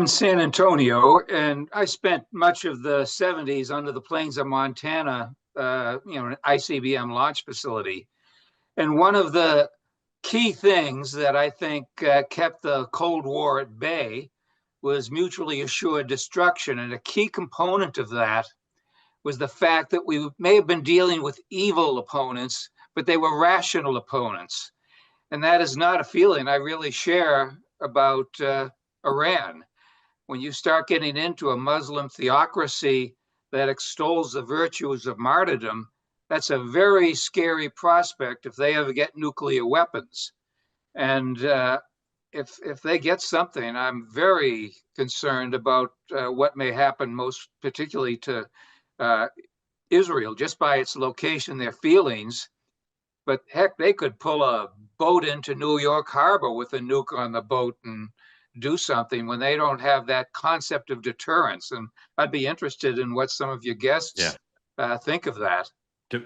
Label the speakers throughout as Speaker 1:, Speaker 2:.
Speaker 1: I'm in San Antonio, and I spent much of the 70s under the plains of Montana, an ICBM launch facility. And one of the key things that I think kept the Cold War at bay was mutually assured destruction. And a key component of that was the fact that we may have been dealing with evil opponents, but they were rational opponents. And that is not a feeling I really share about Iran. When you start getting into a Muslim theocracy that extols the virtues of martyrdom, that's a very scary prospect if they ever get nuclear weapons. And if they get something, I'm very concerned about what may happen, most particularly to Israel, just by its location, their feelings. But heck, they could pull a boat into New York Harbor with a nuke on the boat and do something when they don't have that concept of deterrence. And I'd be interested in what some of your guests think of that.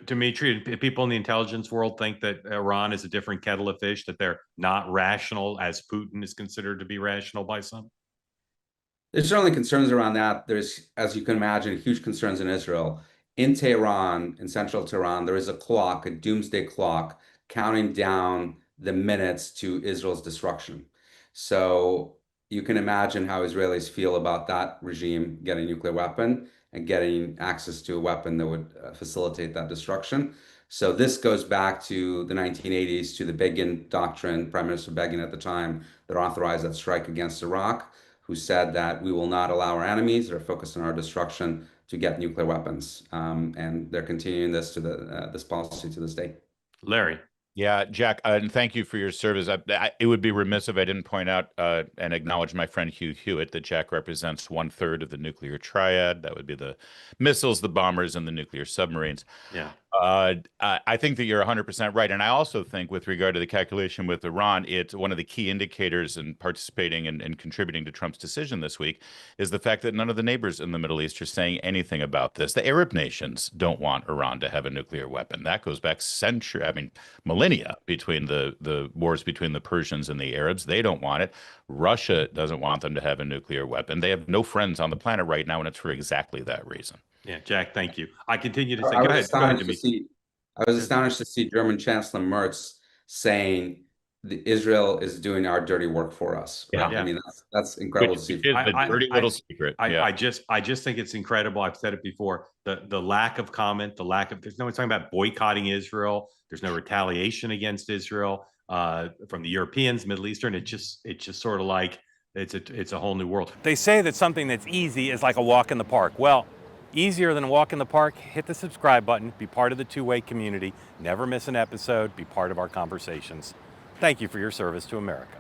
Speaker 2: Dmitri, people in the intelligence world think that Iran is a different kettle of fish, that they're not rational as Putin is considered to be rational by some?
Speaker 3: There's certainly concerns around that. There's, as you can imagine, huge concerns in Israel. In Tehran, in central Tehran, there is a clock, a doomsday clock, counting down the minutes to Israel's destruction. So you can imagine how Israelis feel about that regime getting a nuclear weapon and getting access to a weapon that would facilitate that destruction. So this goes back to the 1980s, to the Begin doctrine, Prime Minister Begin at the time, that authorized that strike against Iraq, who said that we will not allow our enemies that are focused on our destruction to get nuclear weapons. And they're continuing this to this policy to this day.
Speaker 2: Larry.
Speaker 4: Yeah, Jack, and thank you for your service. It would be remiss if I didn't point out and acknowledge my friend Hugh Hewitt, that Jack represents 1/3 of the nuclear triad. That would be the missiles, the bombers, and the nuclear submarines.
Speaker 2: Yeah.
Speaker 4: I think that you're 100% right. And I also think, with regard to the calculation with Iran, it's one of the key indicators in participating and contributing to Trump's decision this week is the fact that none of the neighbors in the Middle East are saying anything about this. The Arab nations don't want Iran to have a nuclear weapon. That goes back millennia, between the wars between the Persians and the Arabs. They don't want it. Russia doesn't want them to have a nuclear weapon. They have no friends on the planet right now, and it's for exactly that reason.
Speaker 2: Yeah, Jack, thank you. I continue to say,
Speaker 3: I was astonished to see German Chancellor Merz saying Israel is doing our dirty work for us. Right?
Speaker 2: Yeah.
Speaker 3: I mean, that's incredible to see.
Speaker 4: The dirty little secret.
Speaker 2: I just think it's incredible. I've said it before. The lack of comment, there's no one talking about boycotting Israel. There's no retaliation against Israel from the Europeans, Middle Eastern. It's just sort of like it's a whole new world.
Speaker 5: They say that something that's easy is like a walk in the park. Well, easier than a walk in the park, hit the subscribe button, be part of the two-way community, never miss an episode, be part of our conversations. Thank you for your service to America.